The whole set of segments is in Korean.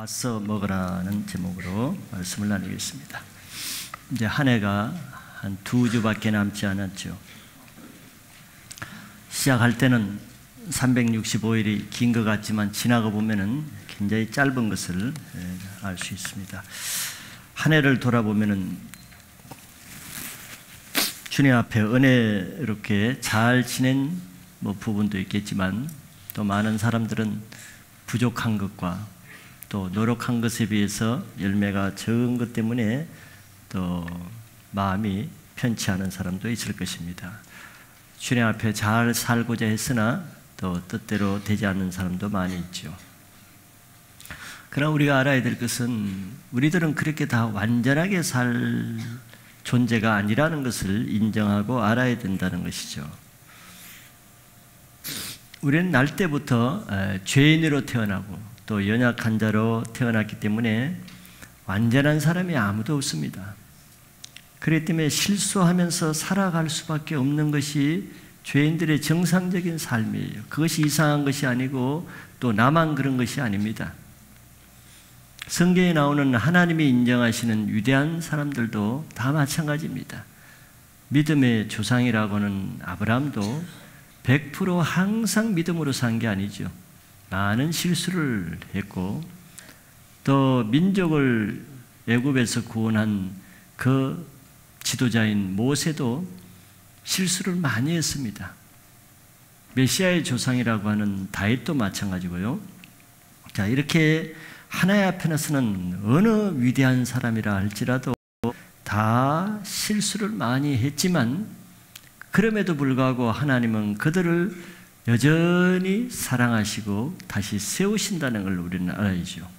와서 먹으라는 제목으로 말씀을 나누겠습니다. 이제 한 해가 한 2주밖에 남지 않았죠. 시작할 때는 365일이 긴 것 같지만 지나가 보면은 굉장히 짧은 것을 알 수 있습니다. 한 해를 돌아보면은 주님 앞에 은혜롭게 잘 지낸 부분도 있겠지만 또 많은 사람들은 부족한 것과 또 노력한 것에 비해서 열매가 적은 것 때문에 또 마음이 편치 않은 사람도 있을 것입니다. 주님 앞에 잘 살고자 했으나 또 뜻대로 되지 않는 사람도 많이 있죠. 그러나 우리가 알아야 될 것은 우리들은 그렇게 다 완전하게 살 존재가 아니라는 것을 인정하고 알아야 된다는 것이죠. 우리는 날 때부터 죄인으로 태어나고 또 연약한 자로 태어났기 때문에 완전한 사람이 아무도 없습니다. 그렇기 때문에 실수하면서 살아갈 수밖에 없는 것이 죄인들의 정상적인 삶이에요. 그것이 이상한 것이 아니고 또 나만 그런 것이 아닙니다. 성경에 나오는 하나님이 인정하시는 위대한 사람들도 다 마찬가지입니다. 믿음의 조상이라고 하는 아브라함도 100% 항상 믿음으로 산 게 아니죠. 많은 실수를 했고 또 민족을 애굽에서 구원한 그 지도자인 모세도 실수를 많이 했습니다. 메시아의 조상이라고 하는 다윗도 마찬가지고요. 자, 이렇게 하나님 앞에 나서는 어느 위대한 사람이라 할지라도 다 실수를 많이 했지만 그럼에도 불구하고 하나님은 그들을 여전히 사랑하시고 다시 세우신다는 걸 우리는 알아야죠.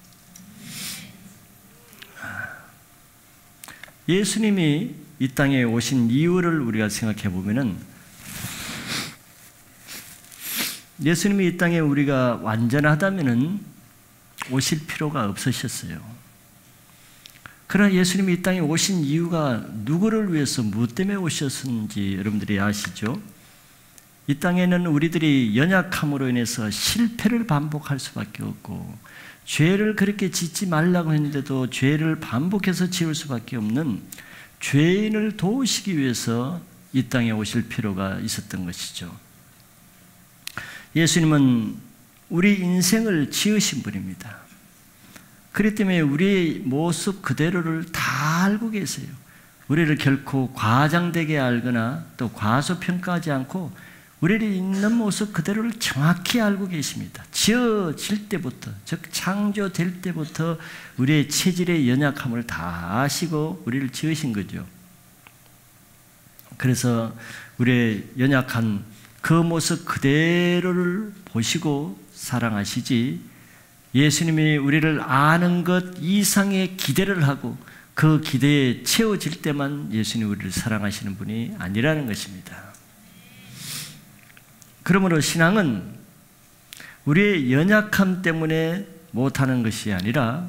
예수님이 이 땅에 오신 이유를 우리가 생각해 보면은 예수님이 이 땅에 우리가 완전하다면은 오실 필요가 없으셨어요. 그러나 예수님이 이 땅에 오신 이유가 누구를 위해서 무엇 때문에 오셨는지 여러분들이 아시죠? 이 땅에는 우리들이 연약함으로 인해서 실패를 반복할 수밖에 없고 죄를 그렇게 짓지 말라고 했는데도 죄를 반복해서 지을 수밖에 없는 죄인을 도우시기 위해서 이 땅에 오실 필요가 있었던 것이죠. 예수님은 우리 인생을 지으신 분입니다. 그렇기 때문에 우리의 모습 그대로를 다 알고 계세요. 우리를 결코 과장되게 알거나 또 과소평가하지 않고 우리를 있는 모습 그대로를 정확히 알고 계십니다. 지어질 때부터, 즉 창조될 때부터 우리의 체질의 연약함을 다 아시고 우리를 지으신 거죠. 그래서 우리의 연약한 그 모습 그대로를 보시고 사랑하시지 예수님이 우리를 아는 것 이상의 기대를 하고 그 기대에 채워질 때만 예수님이 우리를 사랑하시는 분이 아니라는 것입니다. 그러므로 신앙은 우리의 연약함 때문에 못하는 것이 아니라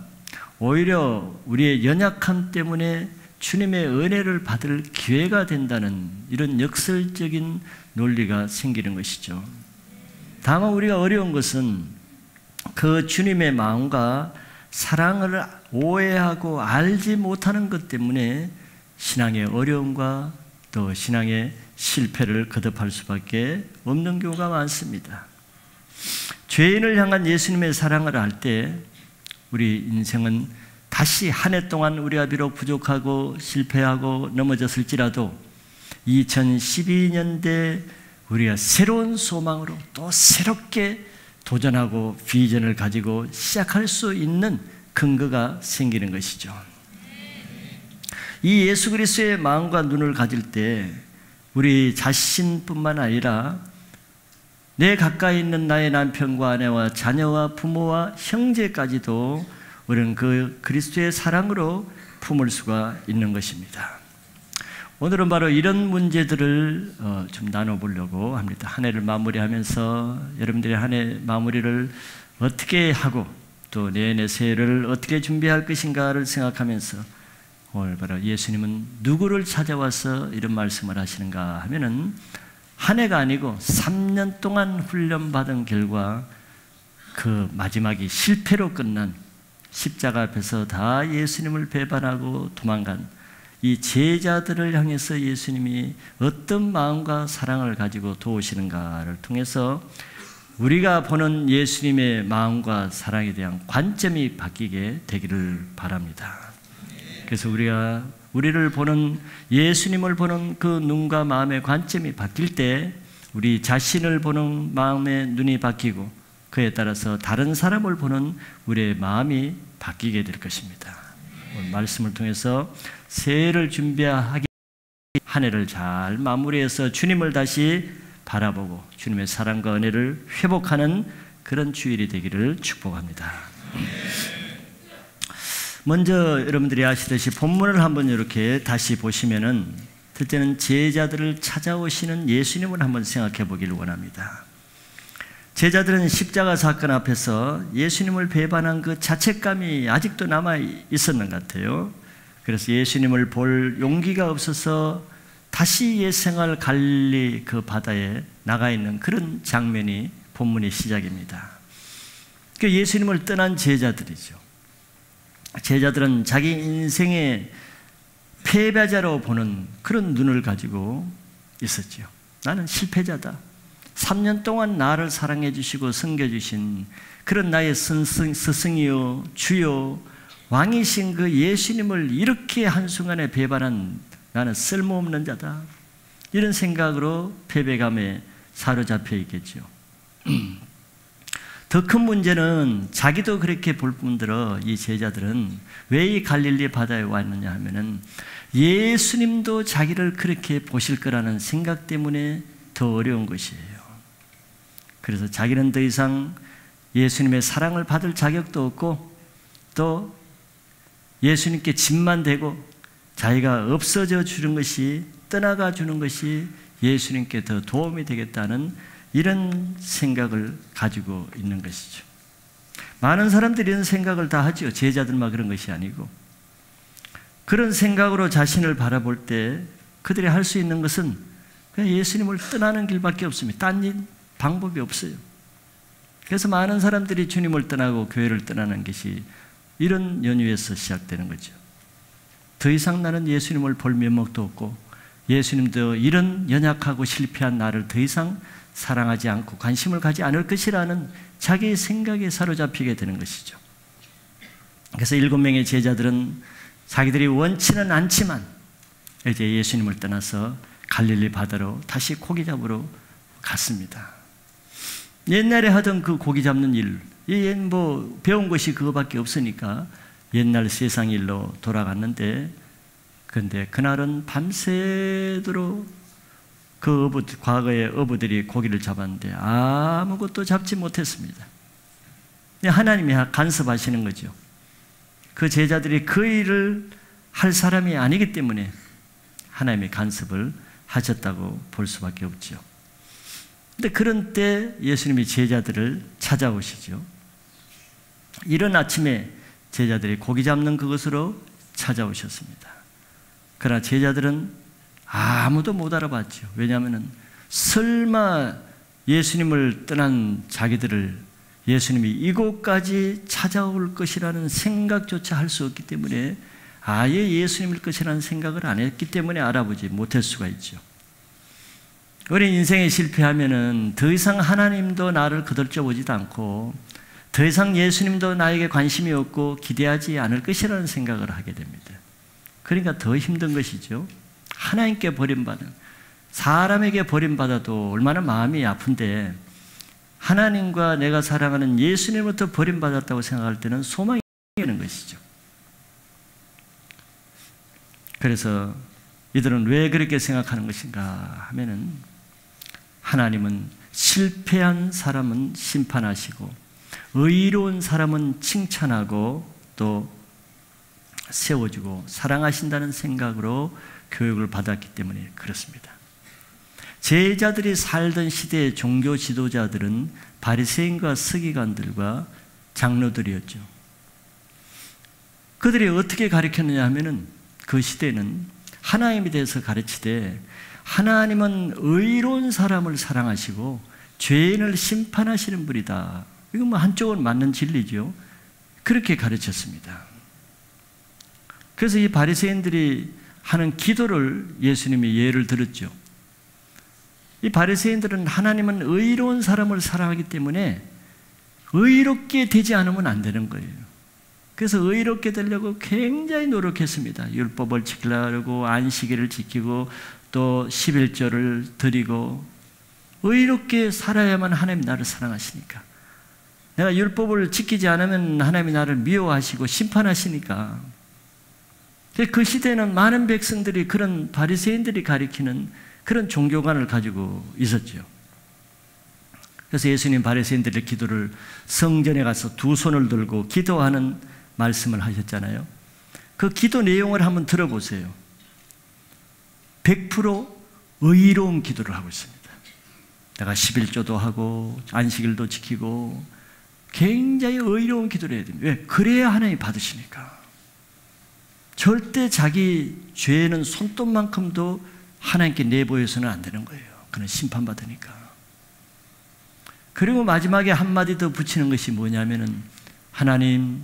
오히려 우리의 연약함 때문에 주님의 은혜를 받을 기회가 된다는 이런 역설적인 논리가 생기는 것이죠. 다만 우리가 어려운 것은 그 주님의 마음과 사랑을 오해하고 알지 못하는 것 때문에 신앙의 어려움과 또 신앙의 실패를 거듭할 수밖에 없는 경우가 많습니다. 죄인을 향한 예수님의 사랑을 알 때 우리 인생은 다시 한 해 동안 우리가 비록 부족하고 실패하고 넘어졌을지라도 2012년대 우리가 새로운 소망으로 또 새롭게 도전하고 비전을 가지고 시작할 수 있는 근거가 생기는 것이죠. 이 예수 그리스도의 마음과 눈을 가질 때 우리 자신뿐만 아니라 내 가까이 있는 나의 남편과 아내와 자녀와 부모와 형제까지도 우리는 그 그리스도의 사랑으로 품을 수가 있는 것입니다. 오늘은 바로 이런 문제들을 좀 나눠보려고 합니다. 한 해를 마무리하면서 여러분들의 한 해 마무리를 어떻게 하고 또 내년의 새해를 어떻게 준비할 것인가를 생각하면서 오늘 바로 예수님은 누구를 찾아와서 이런 말씀을 하시는가 하면은 한 해가 아니고 3년 동안 훈련받은 결과 그 마지막이 실패로 끝난 십자가 앞에서 다 예수님을 배반하고 도망간 이 제자들을 향해서 예수님이 어떤 마음과 사랑을 가지고 도우시는가를 통해서 우리가 보는 예수님의 마음과 사랑에 대한 관점이 바뀌게 되기를 바랍니다. 그래서 우리를 보는 예수님을 보는 그 눈과 마음의 관점이 바뀔 때 우리 자신을 보는 마음의 눈이 바뀌고 그에 따라서 다른 사람을 보는 우리의 마음이 바뀌게 될 것입니다. 오늘 말씀을 통해서 새해를 준비하기 한 해를 잘 마무리해서 주님을 다시 바라보고 주님의 사랑과 은혜를 회복하는 그런 주일이 되기를 축복합니다. 먼저 여러분들이 아시듯이 본문을 한번 이렇게 다시 보시면은 첫째는 제자들을 찾아오시는 예수님을 한번 생각해 보기를 원합니다. 제자들은 십자가 사건 앞에서 예수님을 배반한 그 자책감이 아직도 남아 있었는 것 같아요. 그래서 예수님을 볼 용기가 없어서 다시 옛생활 갈릴리 그 바다에 나가 있는 그런 장면이 본문의 시작입니다. 그 예수님을 떠난 제자들이죠. 제자들은 자기 인생의 패배자로 보는 그런 눈을 가지고 있었죠. 나는 실패자다. 3년 동안 나를 사랑해 주시고 섬겨주신 그런 나의 스승이요 주요 왕이신 그 예수님을 이렇게 한순간에 배반한 나는 쓸모없는 자다. 이런 생각으로 패배감에 사로잡혀 있겠죠. 더 큰 문제는 자기도 그렇게 볼 뿐더러 이 제자들은 왜 이 갈릴리 바다에 왔느냐 하면은 예수님도 자기를 그렇게 보실 거라는 생각 때문에 더 어려운 것이에요. 그래서 자기는 더 이상 예수님의 사랑을 받을 자격도 없고 또 예수님께 짐만 되고 자기가 없어져 주는 것이 떠나가 주는 것이 예수님께 더 도움이 되겠다는 이런 생각을 가지고 있는 것이죠. 많은 사람들이 이런 생각을 다 하죠. 제자들만 그런 것이 아니고 그런 생각으로 자신을 바라볼 때 그들이 할 수 있는 것은 그냥 예수님을 떠나는 길밖에 없습니다. 딴 방법이 없어요. 그래서 많은 사람들이 주님을 떠나고 교회를 떠나는 것이 이런 연유에서 시작되는 거죠. 더 이상 나는 예수님을 볼 면목도 없고 예수님도 이런 연약하고 실패한 나를 더 이상 사랑하지 않고 관심을 가지 않을 것이라는 자기의 생각에 사로잡히게 되는 것이죠. 그래서 7명의 제자들은 자기들이 원치는 않지만 이제 예수님을 떠나서 갈릴리 바다로 다시 고기 잡으러 갔습니다. 옛날에 하던 그 고기 잡는 일, 배운 것이 그거밖에 없으니까 옛날 세상 일로 돌아갔는데, 그런데 그날은 밤새도록 과거의 어부들이 고기를 잡았는데 아무것도 잡지 못했습니다. 하나님이 간섭하시는 거죠. 그 제자들이 그 일을 할 사람이 아니기 때문에 하나님이 간섭을 하셨다고 볼 수밖에 없죠. 근데 그런 때 예수님이 제자들을 찾아오시죠. 이른 아침에 제자들이 고기 잡는 그것으로 찾아오셨습니다. 그러나 제자들은 아무도 못 알아봤죠. 왜냐하면 설마 예수님을 떠난 자기들을 예수님이 이곳까지 찾아올 것이라는 생각조차 할 수 없기 때문에 아예 예수님일 것이라는 생각을 안 했기 때문에 알아보지 못할 수가 있죠. 우리 인생에 실패하면은 더 이상 하나님도 나를 거들떠 보지도 않고 더 이상 예수님도 나에게 관심이 없고 기대하지 않을 것이라는 생각을 하게 됩니다. 그러니까 더 힘든 것이죠. 하나님께 버림받은, 사람에게 버림받아도 얼마나 마음이 아픈데 하나님과 내가 사랑하는 예수님부터 버림받았다고 생각할 때는 소망이 되는 것이죠. 그래서 이들은 왜 그렇게 생각하는 것인가 하면은 하나님은 실패한 사람은 심판하시고 의로운 사람은 칭찬하고 또 세워주고 사랑하신다는 생각으로 교육을 받았기 때문에 그렇습니다. 제자들이 살던 시대의 종교 지도자들은 바리새인과 서기관들과 장로들이었죠. 그들이 어떻게 가르쳤느냐 하면은 그 시대는 하나님에 대해서 가르치되 하나님은 의로운 사람을 사랑하시고 죄인을 심판하시는 분이다. 이건 한쪽은 맞는 진리죠. 그렇게 가르쳤습니다. 그래서 이 바리새인들이 하는 기도를 예수님이 예를 들었죠. 이 바리새인들은 하나님은 의로운 사람을 사랑하기 때문에 의롭게 되지 않으면 안 되는 거예요. 그래서 의롭게 되려고 굉장히 노력했습니다. 율법을 지키려고 안식일을 지키고 또 11조를 드리고 의롭게 살아야만 하나님 나를 사랑하시니까. 내가 율법을 지키지 않으면 하나님이 나를 미워하시고 심판하시니까. 그 시대에는 많은 백성들이 그런 바리새인들이 가리키는 그런 종교관을 가지고 있었죠. 그래서 예수님 바리새인들의 기도를 성전에 가서 두 손을 들고 기도하는 말씀을 하셨잖아요. 그 기도 내용을 한번 들어보세요. 100% 의로운 기도를 하고 있습니다. 내가 11조도 하고 안식일도 지키고 굉장히 의로운 기도를 해야 됩니다. 왜? 그래야 하나님이 받으시니까. 절대 자기 죄는 손톱만큼도 하나님께 내보여서는 안 되는 거예요. 그는 심판받으니까. 그리고 마지막에 한마디 더 붙이는 것이 뭐냐면은 하나님,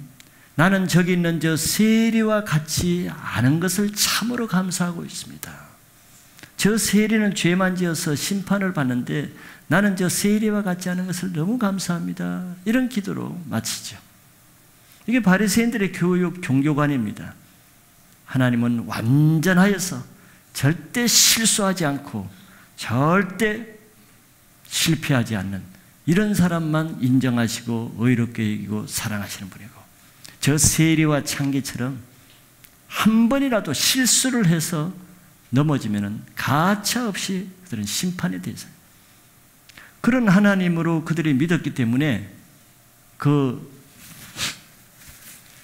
나는 저기 있는 저 세리와 같이 않은 것을 참으로 감사하고 있습니다. 저 세리는 죄만 지어서 심판을 받는데 나는 저 세리와 같지 않은 것을 너무 감사합니다. 이런 기도로 마치죠. 이게 바리새인들의 교육 종교관입니다. 하나님은 완전하여서 절대 실수하지 않고 절대 실패하지 않는 이런 사람만 인정하시고 의롭게 여기고 사랑하시는 분이고, 저 세리와 창기처럼 한 번이라도 실수를 해서 넘어지면 가차없이 그들은 심판에 대해서 그런 하나님으로 그들이 믿었기 때문에 그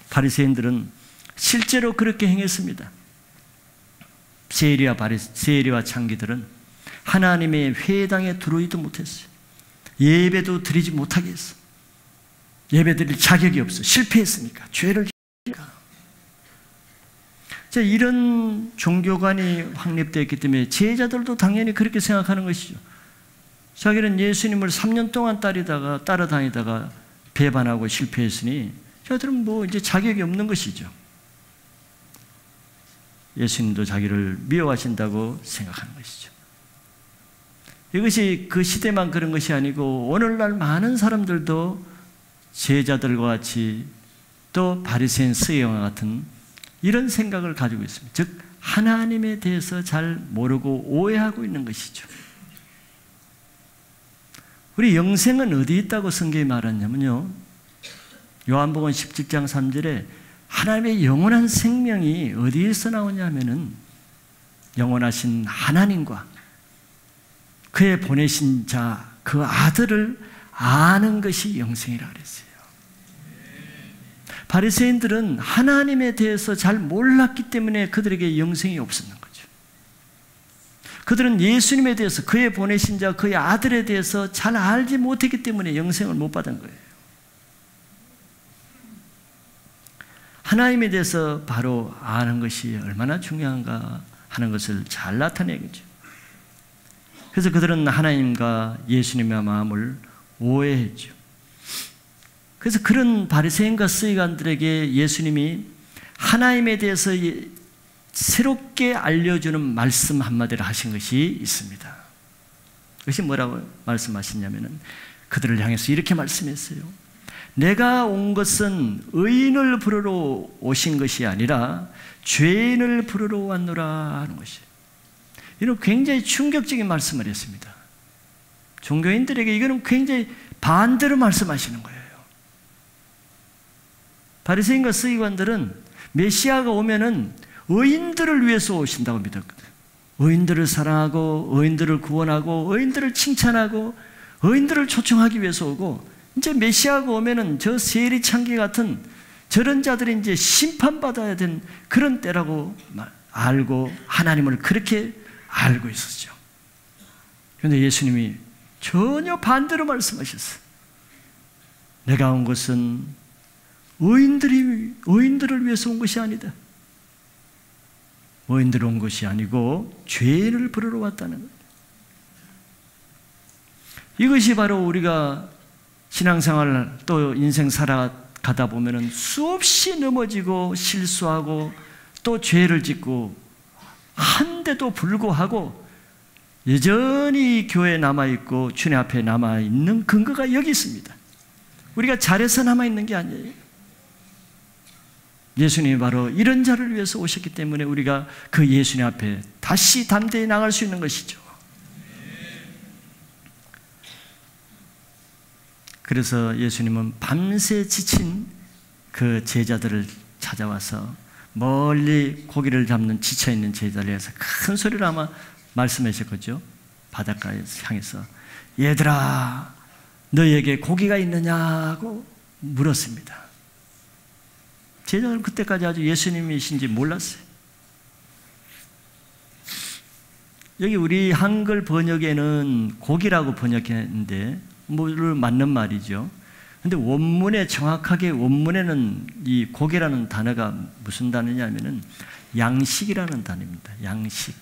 바리새인들은 실제로 그렇게 행했습니다. 세리와 창기들은 하나님의 회당에 들어오지도 못했어요. 예배도 드리지 못하게 했어. 예배 드릴 자격이 없어. 실패했으니까. 죄를 지으니까. 이런 종교관이 확립되었기 때문에 제자들도 당연히 그렇게 생각하는 것이죠. 자기는 예수님을 3년 동안 따라다니다가 배반하고 실패했으니 저들은 뭐 이제 자격이 없는 것이죠. 예수님도 자기를 미워하신다고 생각하는 것이죠. 이것이 그 시대만 그런 것이 아니고 오늘날 많은 사람들도 제자들과 같이 또 바리새인 서기관과 같은 이런 생각을 가지고 있습니다. 즉 하나님에 대해서 잘 모르고 오해하고 있는 것이죠. 우리 영생은 어디 있다고 성경이 말하냐면요, 요한복음 17장 3절에 하나님의 영원한 생명이 어디에서 나오냐면은 영원하신 하나님과 그의 보내신 자, 그 아들을 아는 것이 영생이라고 그랬어요. 바리새인들은 하나님에 대해서 잘 몰랐기 때문에 그들에게 영생이 없었는 거죠. 그들은 예수님에 대해서, 그의 보내신 자, 그의 아들에 대해서 잘 알지 못했기 때문에 영생을 못 받은 거예요. 하나님에 대해서 바로 아는 것이 얼마나 중요한가 하는 것을 잘 나타내겠죠. 그래서 그들은 하나님과 예수님의 마음을 오해했죠. 그래서 그런 바리새인과 서기관들에게 예수님이 하나님에 대해서 새롭게 알려주는 말씀 한마디를 하신 것이 있습니다. 그것이 뭐라고 말씀하시냐면은 그들을 향해서 이렇게 말씀했어요. 내가 온 것은 의인을 부르러 오신 것이 아니라 죄인을 부르러 왔노라 하는 것이에요. 이런 굉장히 충격적인 말씀을 했습니다. 종교인들에게 이거는 굉장히 반대로 말씀하시는 거예요. 바리새인과 서기관들은 메시아가 오면은 의인들을 위해서 오신다고 믿었거든. 의인들을 사랑하고 의인들을 구원하고 의인들을 칭찬하고 의인들을 초청하기 위해서 오고, 이제 메시아가 오면은 저 세리 창기 같은 저런 자들이 이제 심판받아야 된 그런 때라고 알고 하나님을 그렇게 알고 있었죠. 그런데 예수님이 전혀 반대로 말씀하셨어요. 내가 온 것은 의인들을 위해서 온 것이 아니다. 의인들 온 것이 아니고 죄인을 부르러 왔다는 거예요. 이것이 바로 우리가 신앙생활 또 인생 살아 가다 보면은 수없이 넘어지고 실수하고 또 죄를 짓고 한데도 불구하고 여전히 교회에 남아있고 주님 앞에 남아있는 근거가 여기 있습니다. 우리가 잘해서 남아있는 게 아니에요. 예수님이 바로 이런 자를 위해서 오셨기 때문에 우리가 그 예수님 앞에 다시 담대히 나갈 수 있는 것이죠. 그래서 예수님은 밤새 지친 그 제자들을 찾아와서 멀리 고기를 잡는 지쳐있는 제자를 위해서 큰 소리로 아마 말씀하셨겠죠. 바닷가에 향해서 얘들아 너희에게 고기가 있느냐고 물었습니다. 제자들은 그때까지 아주 예수님이신지 몰랐어요. 여기 우리 한글 번역에는 고기라고 번역했는데 물론 맞는 말이죠. 근데 원문에 정확하게 원문에는 이 고기라는 단어가 무슨 단어냐면은 양식이라는 단어입니다. 양식.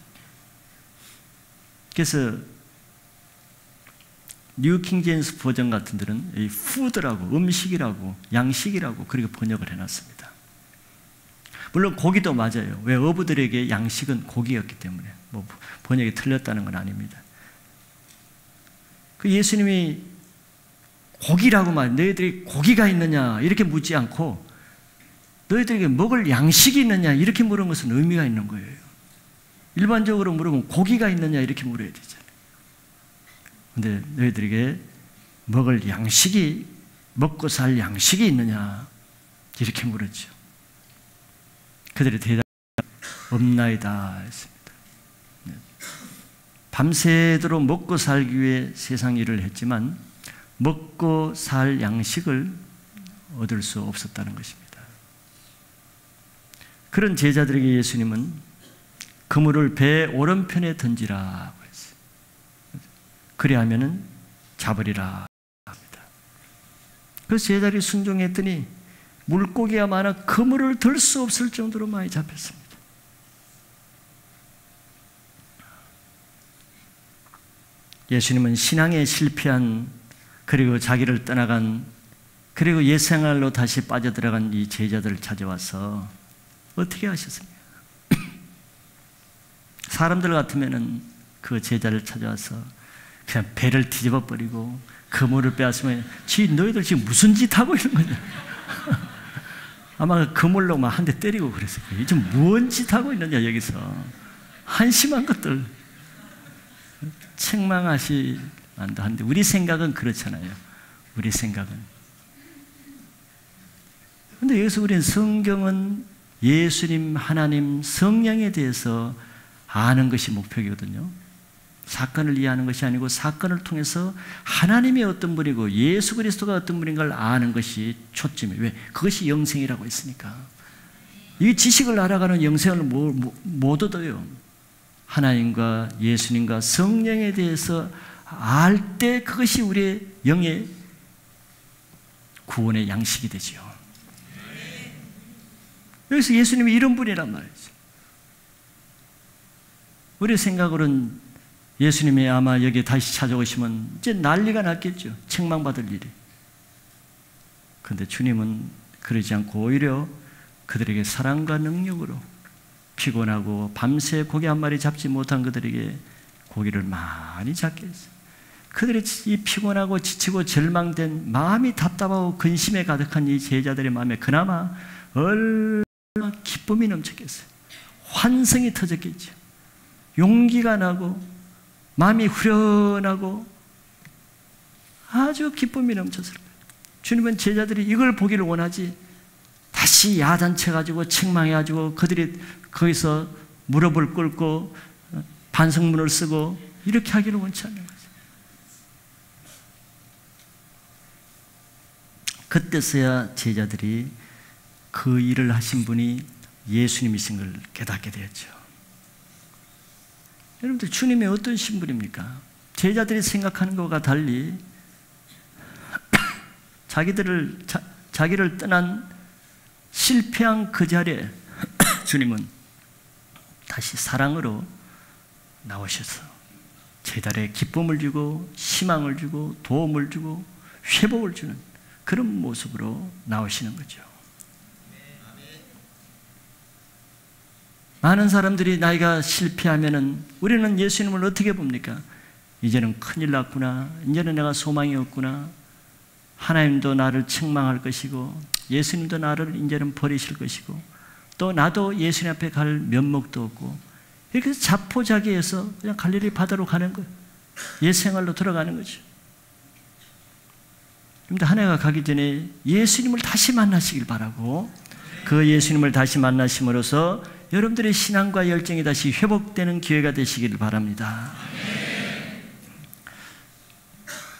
그래서 뉴 킹제임스 버전 같은 데는 이 푸드라고 음식이라고 양식이라고 그렇게 번역을 해놨습니다. 물론 고기도 맞아요. 왜 어부들에게 양식은 고기였기 때문에 뭐 번역이 틀렸다는 건 아닙니다. 그 예수님이 고기라고 너희들이 고기가 있느냐 이렇게 묻지 않고 너희들에게 먹을 양식이 있느냐 이렇게 물은 것은 의미가 있는 거예요. 일반적으로 물으면 고기가 있느냐 이렇게 물어야 되잖아요. 근데 너희들에게 먹을 양식이 먹고 살 양식이 있느냐 이렇게 물었죠. 그들의 대답이 없나이다 했습니다. 밤새도록 먹고 살기 위해 세상 일을 했지만 먹고 살 양식을 얻을 수 없었다는 것입니다. 그런 제자들에게 예수님은 그물을 배 오른편에 던지라고 했어요. 그리하면은 잡으리라 합니다. 그래서 제자들이 순종했더니 물고기가 많아 그물을 들 수 없을 정도로 많이 잡혔습니다. 예수님은 신앙에 실패한 그리고 자기를 떠나간 그리고 옛생활로 다시 빠져들어간 이 제자들을 찾아와서 어떻게 하셨습니까? 사람들 같으면은 그 제자를 찾아와서 그냥 배를 뒤집어 버리고 그물을 빼앗으면 너희들 지금 무슨 짓 하고 있는 거냐? 아마 그물로 막 한 대 때리고 그랬을 거예요. 지금 뭔 짓 하고 있느냐 여기서 한심한 것들 책망하시 안다 하는데 우리 생각은 그렇잖아요. 우리 생각은. 그런데 여기서 우리는 성경은 예수님, 하나님, 성령에 대해서 아는 것이 목표이거든요. 사건을 이해하는 것이 아니고 사건을 통해서 하나님이 어떤 분이고 예수 그리스도가 어떤 분인 걸 아는 것이 초점이에요. 왜? 그것이 영생이라고 했으니까. 이 지식을 알아가는 영생을 못 얻어요. 하나님과 예수님과 성령에 대해서 알 때 그것이 우리의 영의 구원의 양식이 되죠. 여기서 예수님이 이런 분이란 말이죠. 우리 생각으로는 예수님이 아마 여기에 다시 찾아오시면 이제 난리가 났겠죠. 책망받을 일이. 그런데 주님은 그러지 않고 오히려 그들에게 사랑과 능력으로 피곤하고 밤새 고기 한 마리 잡지 못한 그들에게 고기를 많이 잡게 했어요. 그들이 이 피곤하고 지치고 절망된 마음이 답답하고 근심에 가득한 이 제자들의 마음에 그나마 얼마나 기쁨이 넘쳤겠어요. 환성이 터졌겠죠. 용기가 나고 마음이 후련하고 아주 기쁨이 넘쳤을 거예요. 주님은 제자들이 이걸 보기를 원하지 다시 야단쳐가지고 책망해가지고 그들이 거기서 무릎을 꿇고 반성문을 쓰고 이렇게 하기를 원치 않는 거죠. 그때서야 제자들이 그 일을 하신 분이 예수님이신 걸 깨닫게 되었죠. 여러분들 주님이 어떤 신분입니까? 제자들이 생각하는 것과 달리 자기를 떠난 실패한 그 자리에 주님은 다시 사랑으로 나오셔서 제자들의 기쁨을 주고 희망을 주고 도움을 주고 회복을 주는 그런 모습으로 나오시는 거죠. 많은 사람들이 나이가 실패하면은 우리는 예수님을 어떻게 봅니까? 이제는 큰일 났구나. 이제는 내가 소망이 없구나. 하나님도 나를 책망할 것이고 예수님도 나를 이제는 버리실 것이고 또 나도 예수님 앞에 갈 면목도 없고 이렇게 해서 자포자기해서 그냥 갈릴리 바다로 가는 거예요. 옛 생활로 들어가는 거죠. 그런데 한 해가 가기 전에 예수님을 다시 만나시길 바라고 그 예수님을 다시 만나심으로써 여러분들의 신앙과 열정이 다시 회복되는 기회가 되시기를 바랍니다.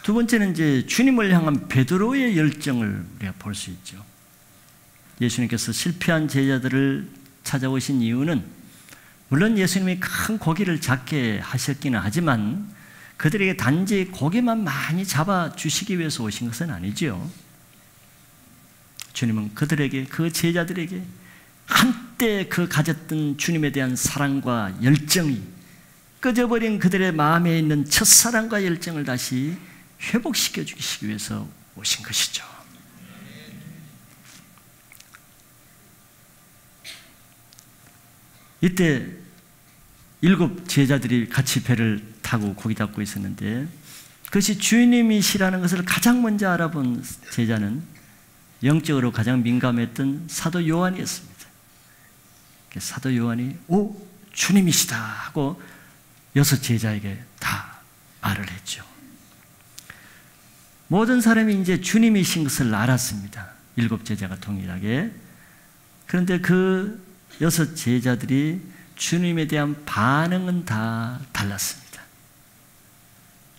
두 번째는 이제 주님을 향한 베드로의 열정을 우리가 볼 수 있죠. 예수님께서 실패한 제자들을 찾아오신 이유는 물론 예수님이 큰 고기를 잡게 하셨기는 하지만 그들에게 단지 고기만 많이 잡아주시기 위해서 오신 것은 아니죠. 주님은 그들에게, 그 제자들에게 한때 그 가졌던 주님에 대한 사랑과 열정이 꺼져버린 그들의 마음에 있는 첫사랑과 열정을 다시 회복시켜 주시기 위해서 오신 것이죠. 이때 7 제자들이 같이 배를 타고 고기 잡고 있었는데 그것이 주님이시라는 것을 가장 먼저 알아본 제자는 영적으로 가장 민감했던 사도 요한이었습니다. 사도 요한이 오 주님이시다 하고 6 제자에게 다 말을 했죠. 모든 사람이 이제 주님이신 것을 알았습니다. 7 제자가 동일하게. 그런데 그 6 제자들이 주님에 대한 반응은 다 달랐습니다.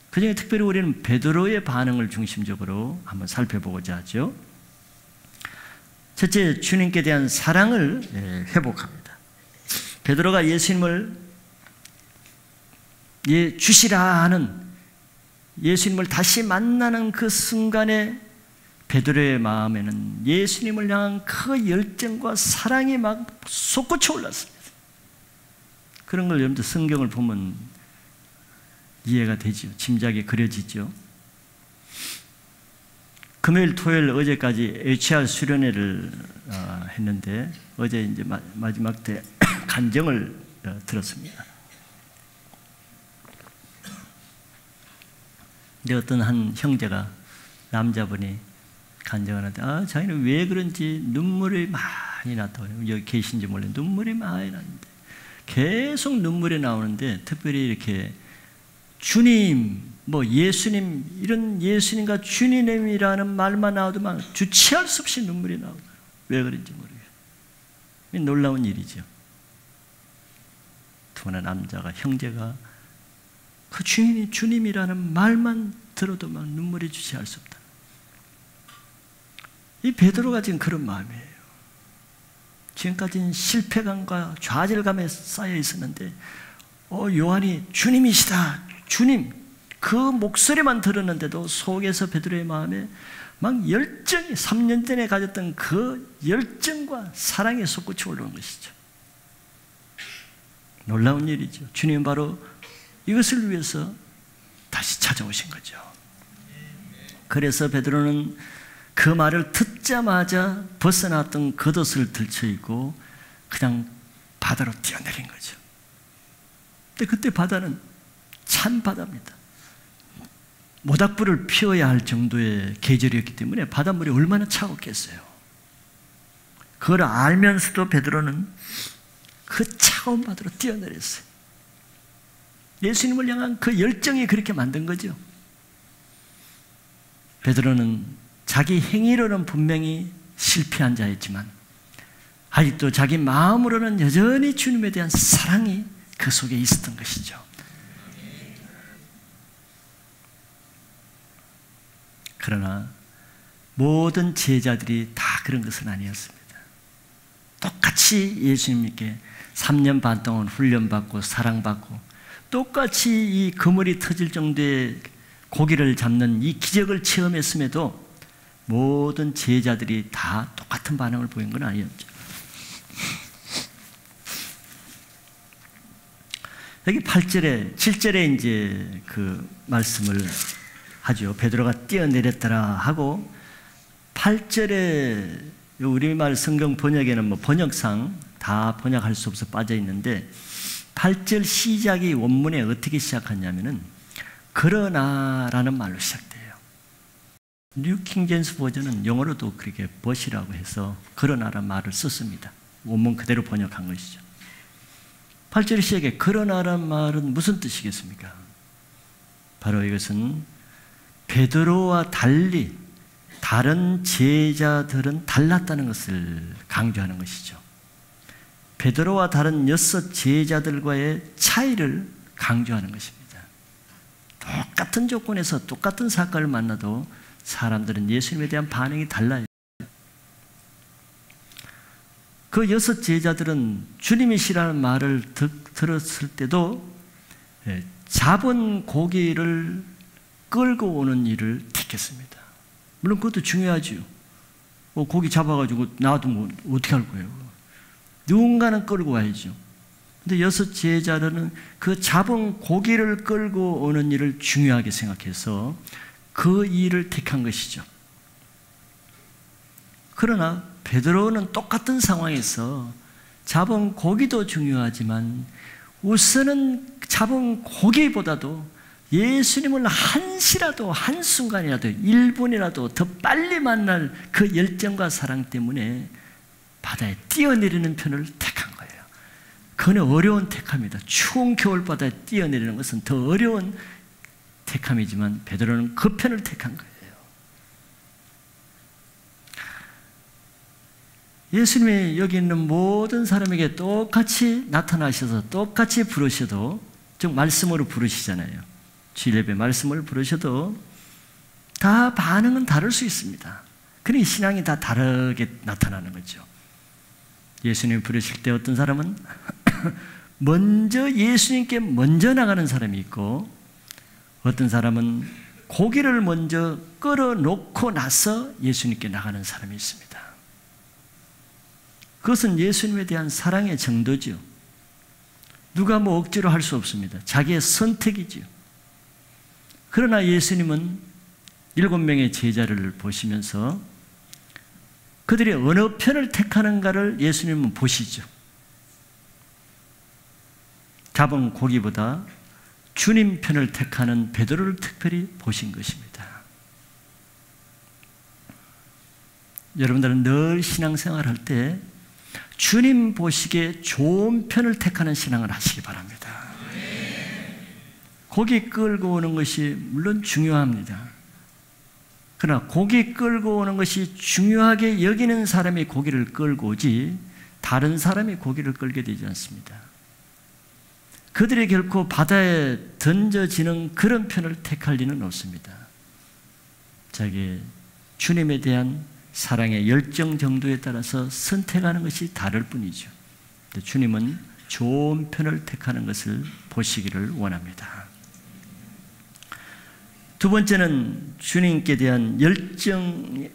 그 중에 특별히 우리는 베드로의 반응을 중심적으로 한번 살펴보고자 하죠. 첫째, 주님께 대한 사랑을 회복합니다. 베드로가 예수님을 주시라 하는 예수님을 다시 만나는 그 순간에 베드로의 마음에는 예수님을 향한 그 열정과 사랑이 막 솟구쳐 올랐습니다. 그런 걸 여러분들 성경을 보면 이해가 되죠. 짐작이 그려지죠. 금요일, 토요일, 어제까지 HR 수련회를 했는데 어제 이제 마지막 때 간증을 들었습니다. 근데 어떤 한 형제가 남자분이 간증을 하는데 자기는 왜 그런지 눈물이 많이 났다고 해요. 여기 계신지 몰라요. 눈물이 많이 났는데 계속 눈물이 나오는데 특별히 이렇게 주님, 예수님, 이런 예수님과 주님이라는 말만 나와도 막 주체할 수 없이 눈물이 나오더라고요. 왜 그런지 모르겠어요. 놀라운 일이죠. 두나 남자가, 형제가 그 주님이라는 말만 들어도 막 눈물이 주체할 수 없다. 이 베드로가 지금 그런 마음이에요. 지금까지는 실패감과 좌절감에 쌓여 있었는데 요한이 주님이시다, 주님, 그 목소리만 들었는데도 속에서 베드로의 마음에 막 열정이 3년 전에 가졌던 그 열정과 사랑이 솟구쳐 올라온 것이죠. 놀라운 일이죠. 주님은 바로 이것을 위해서 다시 찾아오신 거죠. 그래서 베드로는 그 말을 듣자마자 벗어났던 겉옷을 들쳐입고 그냥 바다로 뛰어내린 거죠. 근데 그때 바다는 찬 바다입니다. 모닥불을 피워야 할 정도의 계절이었기 때문에 바닷물이 얼마나 차갑겠어요. 그걸 알면서도 베드로는 그 차가운 바다로 뛰어내렸어요. 예수님을 향한 그 열정이 그렇게 만든 거죠. 베드로는 자기 행위로는 분명히 실패한 자였지만 아직도 자기 마음으로는 여전히 주님에 대한 사랑이 그 속에 있었던 것이죠. 그러나 모든 제자들이 다 그런 것은 아니었습니다. 똑같이 예수님께 3년 반 동안 훈련받고 사랑받고 똑같이 이 그물이 터질 정도의 고기를 잡는 이 기적을 체험했음에도 모든 제자들이 다 똑같은 반응을 보인 건 아니었죠. 여기 8절에, 7절에 이제 그 말씀을 하죠. 베드로가 뛰어내렸더라 하고 8절에 우리말 성경 번역에는 뭐 번역상 다 번역할 수 없어 빠져 있는데 8절 시작이 원문에 어떻게 시작하냐면은 그러나라는 말로 시작돼요. 뉴 킹제임스 버전은 영어로도 그렇게 but이라고 해서 그러나라는 말을 썼습니다. 원문 그대로 번역한 것이죠. 8절 시작에 그러나라는 말은 무슨 뜻이겠습니까? 바로 이것은 베드로와 달리 다른 제자들은 달랐다는 것을 강조하는 것이죠. 베드로와 다른 6 제자들과의 차이를 강조하는 것입니다. 똑같은 조건에서 똑같은 사건을 만나도 사람들은 예수님에 대한 반응이 달라요. 그 6 제자들은 주님이시라는 말을 들었을 때도 잡은 고기를 끌고 오는 일을 택했습니다. 물론 그것도 중요하죠. 고기 잡아가지고 놔두면 어떻게 할 거예요? 누군가는 끌고 와야죠. 근데 6 제자들은 그 잡은 고기를 끌고 오는 일을 중요하게 생각해서 그 일을 택한 것이죠. 그러나 베드로는 똑같은 상황에서 잡은 고기도 중요하지만 우선은 잡은 고기보다도 예수님을 한시라도 한순간이라도 1분이라도 더 빨리 만날 그 열정과 사랑 때문에 바다에 뛰어내리는 편을 택한 거예요. 그는 어려운 택함이다. 추운 겨울바다에 뛰어내리는 것은 더 어려운 택함이지만 베드로는 그 편을 택한 거예요. 예수님이 여기 있는 모든 사람에게 똑같이 나타나셔서 똑같이 부르셔도, 즉 말씀으로 부르시잖아요. 주일예배 말씀을 부르셔도 다 반응은 다를 수 있습니다. 그러니 신앙이 다 다르게 나타나는 거죠. 예수님 부르실 때 어떤 사람은 먼저 예수님께 먼저 나가는 사람이 있고, 어떤 사람은 고기를 먼저 끌어놓고 나서 예수님께 나가는 사람이 있습니다. 그것은 예수님에 대한 사랑의 정도죠. 누가 뭐 억지로 할 수 없습니다. 자기의 선택이죠. 그러나 예수님은 7명의 제자를 보시면서 그들이 어느 편을 택하는가를 예수님은 보시죠. 잡은 고기보다 주님 편을 택하는 베드로를 특별히 보신 것입니다. 여러분들은 늘 신앙생활할 때 주님 보시기에 좋은 편을 택하는 신앙을 하시기 바랍니다. 고기 끌고 오는 것이 물론 중요합니다. 그러나 고기 끌고 오는 것이 중요하게 여기는 사람이 고기를 끌고 오지 다른 사람이 고기를 끌게 되지 않습니다. 그들이 결코 바다에 던져지는 그런 편을 택할 리는 없습니다. 자기 주님에 대한 사랑의 열정 정도에 따라서 선택하는 것이 다를 뿐이죠. 주님은 좋은 편을 택하는 것을 보시기를 원합니다. 두 번째는 주님께 대한 열정이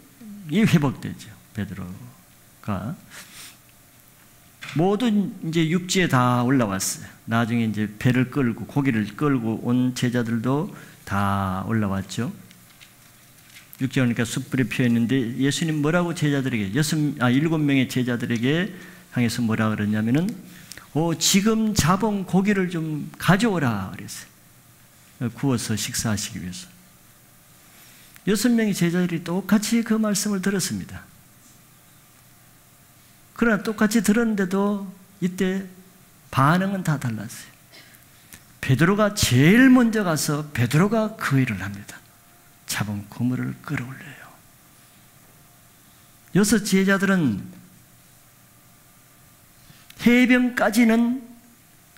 회복되죠. 베드로가 모든 이제 육지에 다 올라왔어요. 나중에 이제 배를 끌고 고기를 끌고 온 제자들도 다 올라왔죠. 6절 오니까 숯불이 피어있는데 예수님 뭐라고 제자들에게 7명의 제자들에게 향해서 뭐라 그랬냐면은 지금 잡은 고기를 좀 가져오라 그랬어요. 구워서 식사하시기 위해서. 6명의 제자들이 똑같이 그 말씀을 들었습니다. 그러나 똑같이 들었는데도 이때 반응은 다 달랐어요. 베드로가 제일 먼저 가서 베드로가 그 일을 합니다. 잡은 그물을 끌어올려요. 6 제자들은 해변까지는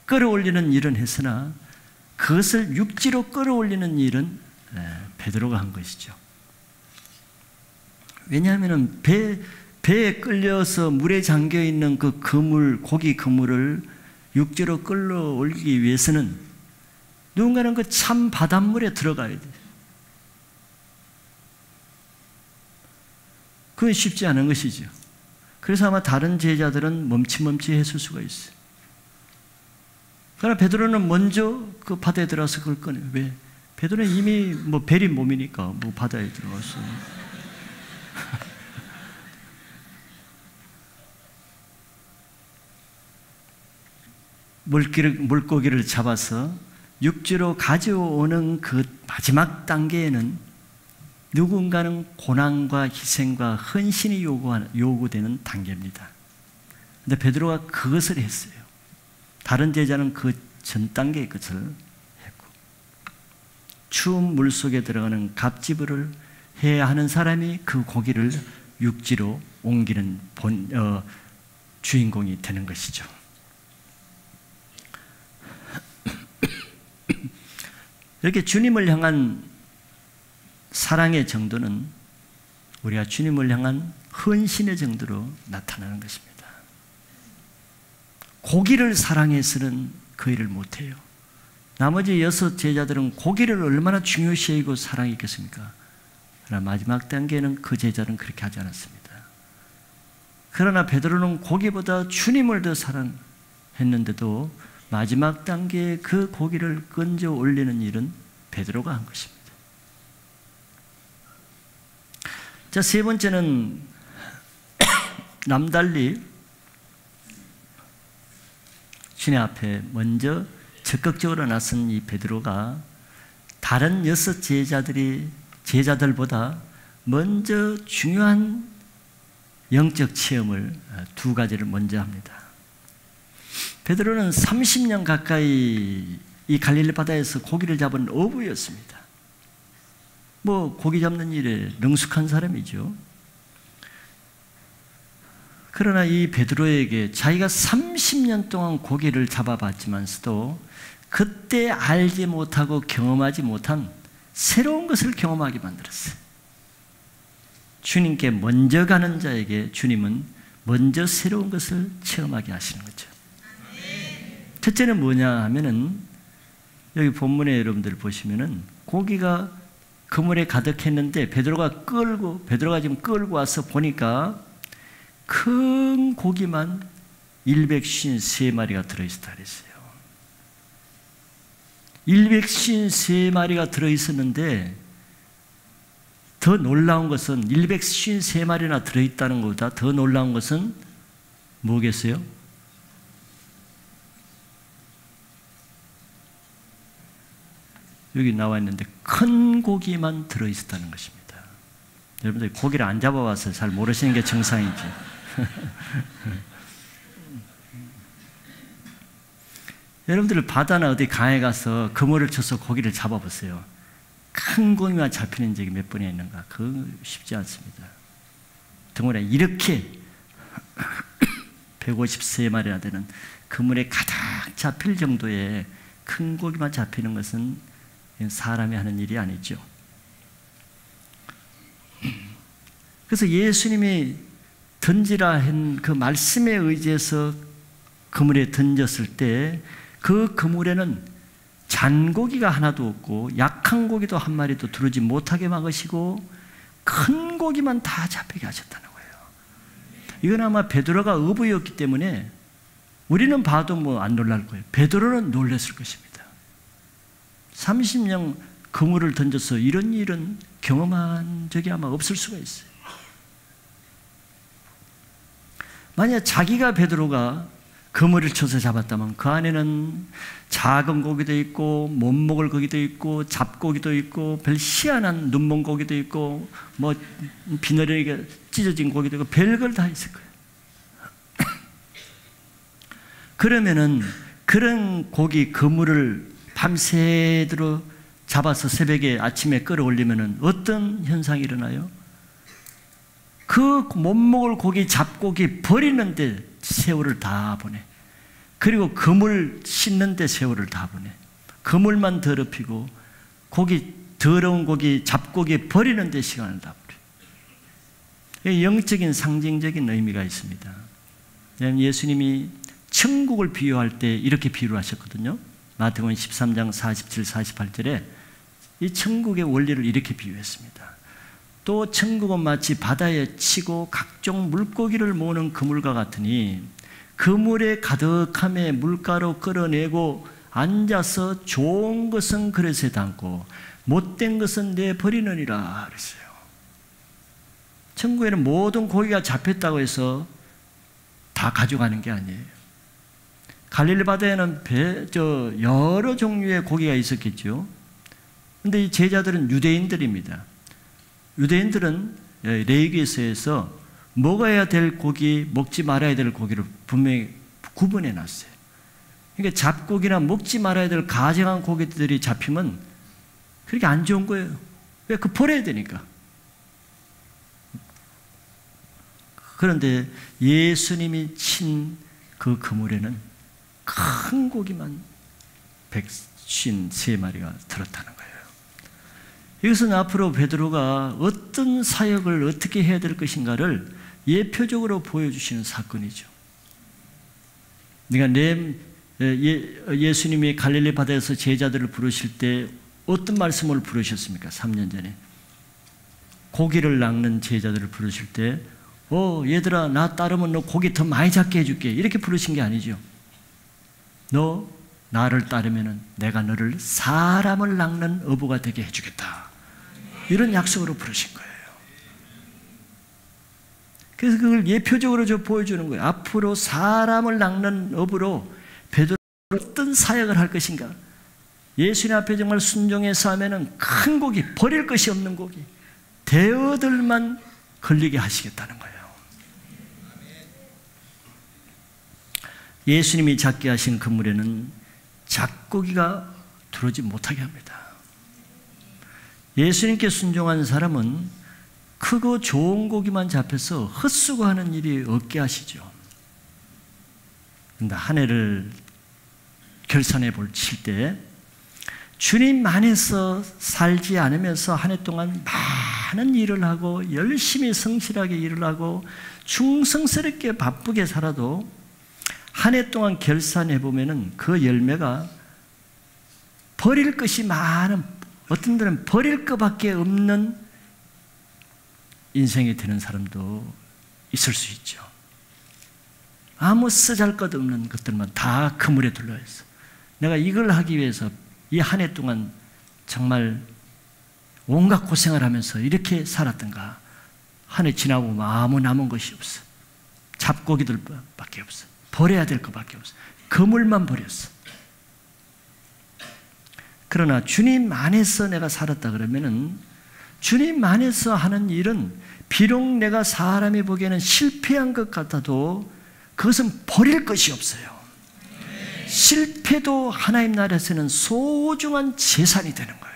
끌어올리는 일은 했으나 그것을 육지로 끌어올리는 일은 베드로가 한 것이죠. 왜냐하면 배에 끌려서 물에 잠겨있는 그 그물, 고기 그물을 육지로 끌어올리기 위해서는 누군가는 그 참 바닷물에 들어가야 돼요. 그건 쉽지 않은 것이죠. 그래서 아마 다른 제자들은 멈칫멈칫했을 수가 있어요. 그러나 베드로는 먼저 그 바다에 들어가서 그걸 꺼내요. 왜? 베드로는 이미 뭐 베린 몸이니까 뭐 바다에 들어갔어요. 물고기를 잡아서 육지로 가져오는 그 마지막 단계에는 누군가는 고난과 희생과 헌신이 요구되는 단계입니다. 근데 베드로가 그것을 했어요. 다른 제자는 그 전 단계의 것을 했고, 추운 물 속에 들어가는 갑지불을 해야 하는 사람이 그 고기를 육지로 옮기는 주인공이 되는 것이죠. 이렇게 주님을 향한 사랑의 정도는 우리가 주님을 향한 헌신의 정도로 나타나는 것입니다. 고기를 사랑해서는 그 일을 못해요. 나머지 6 제자들은 고기를 얼마나 중요시 여기고 사랑했겠습니까? 그러나 마지막 단계는 그 제자는 그렇게 하지 않았습니다. 그러나 베드로는 고기보다 주님을 더 사랑했는데도 마지막 단계에 그 고기를 건져 올리는 일은 베드로가 한 것입니다. 자, 3번째는 남달리 주님 앞에 먼저 적극적으로 나선 이 베드로가 다른 6 제자들보다 먼저 중요한 영적 체험을 2가지를 먼저 합니다. 베드로는 30년 가까이 이 갈릴리 바다에서 고기를 잡은 어부였습니다. 고기 잡는 일에 능숙한 사람이죠. 그러나 이 베드로에게 자기가 30년 동안 고기를 잡아봤지만서도 그때 알지 못하고 경험하지 못한 새로운 것을 경험하게 만들었어요. 주님께 먼저 가는 자에게 주님은 먼저 새로운 것을 체험하게 하시는 거죠. 첫째는 뭐냐 하면은, 여기 본문에 여러분들 보시면은 고기가 그물에 가득했는데 베드로가 지금 끌고 와서 보니까 큰 고기만 153마리가 들어있었다 그랬어요. 153마리가 들어있었는데 더 놀라운 것은 153마리나 들어있다는 것보다 더 놀라운 것은 뭐겠어요? 여기 나와 있는데 큰 고기만 들어있었다는 것입니다. 여러분들 고기를 안 잡아와서 잘 모르시는 게 정상이지. 여러분들 바다나 어디 강에 가서 그물을 쳐서 고기를 잡아보세요. 큰 고기만 잡히는 적이 몇 번이나 있는가? 그거 쉽지 않습니다. 더구나 이렇게 153마리나 되는 그물에 가득 잡힐 정도의 큰 고기만 잡히는 것은 사람이 하는 일이 아니죠. 그래서 예수님이 던지라 한 그 말씀에 의지해서 그물에 던졌을 때 그 그물에는 잔고기가 하나도 없고 약한 고기도 한 마리도 들어오지 못하게 막으시고 큰 고기만 다 잡히게 하셨다는 거예요. 이건 아마 베드로가 어부였기 때문에 우리는 봐도 안 놀랄 거예요. 베드로는 놀랐을 것입니다. 30년 그물을 던져서 이런 일은 경험한 적이 아마 없을 수가 있어요. 만약 자기가 베드로가 그물을 쳐서 잡았다면 그 안에는 작은 고기도 있고 못 먹을 고기도 있고 잡고기도 있고 별 희한한 눈먼 고기도 있고 비늘에 찢어진 고기도 있고 별걸 다 있을 거예요. 그러면은 그런 고기 그물을 밤새도록 잡아서 새벽에 아침에 끌어올리면은 어떤 현상이 일어나요? 그 못 먹을 고기 잡고기 버리는데 세월을 다 보내. 그리고 그물 씻는데 세월을 다 보내. 그물만 더럽히고 더러운 고기 잡고기 버리는데 시간을 다 버려. 영적인 상징적인 의미가 있습니다. 예수님이 천국을 비유할 때 이렇게 비유를 하셨거든요. 마태복음 13장 47, 48절에 이 천국의 원리를 이렇게 비유했습니다. 또 천국은 마치 바다에 치고 각종 물고기를 모으는 그물과 같으니 그물에 가득함에 물가로 끌어내고 앉아서 좋은 것은 그릇에 담고 못된 것은 내버리느니라 그랬어요. 천국에는 모든 고기가 잡혔다고 해서 다 가져가는 게 아니에요. 갈릴리 바다에는 여러 종류의 고기가 있었겠죠. 그런데 이 제자들은 유대인들입니다. 유대인들은 레위기에서 먹어야 될 고기, 먹지 말아야 될 고기를 분명히 구분해 놨어요. 그러니까 잡고기나 먹지 말아야 될 가증한 고기들이 잡히면 그렇게 안 좋은 거예요. 왜? 그 버려야 되니까. 그런데 예수님이 친 그 그물에는 큰 고기만 153마리가 들었다는 거예요. 이것은 앞으로 베드로가 어떤 사역을 어떻게 해야 될 것인가를 예표적으로 보여주시는 사건이죠. 그러니까 예수님이 갈릴리 바다에서 제자들을 부르실 때 어떤 말씀을 부르셨습니까? 3년 전에 고기를 낚는 제자들을 부르실 때 얘들아, 나 따르면 너 고기 더 많이 잡게 해줄게, 이렇게 부르신 게 아니죠. 너 나를 따르면 내가 너를 사람을 낚는 어부가 되게 해주겠다, 이런 약속으로 부르신 거예요. 그래서 그걸 예표적으로 보여주는 거예요. 앞으로 사람을 낚는 어부로 베드로가 어떤 사역을 할 것인가. 예수님 앞에 정말 순종해서 하면은 큰 고기, 버릴 것이 없는 고기, 대어들만 걸리게 하시겠다는 거예요. 예수님이 잡게 하신 그물에는 잡고기가 들어오지 못하게 합니다. 예수님께 순종한 사람은 크고 좋은 고기만 잡혀서 헛수고하는 일이 없게 하시죠. 그런데 한 해를 결산해 칠 때 주님 안에서 살지 않으면서 한 해 동안 많은 일을 하고 열심히 성실하게 일을 하고 충성스럽게 바쁘게 살아도 한 해 동안 결산해 보면은 그 열매가 버릴 것이 많은, 어떤 분들은 버릴 것밖에 없는 인생이 되는 사람도 있을 수 있죠. 아무 쓰잘것없는 것들만 다 그물에 둘러 있어. 내가 이걸 하기 위해서 이 한 해 동안 정말 온갖 고생을 하면서 이렇게 살았던가. 한 해 지나고 보면 아무 남은 것이 없어. 잡고기들밖에 없어. 버려야 될 것밖에 없어. 그물만 버렸어. 그러나 주님 안에서 내가 살았다 그러면은 주님 안에서 하는 일은 비록 내가 사람이 보기에는 실패한 것 같아도 그것은 버릴 것이 없어요. 실패도 하나님 나라에서는 소중한 재산이 되는 거예요.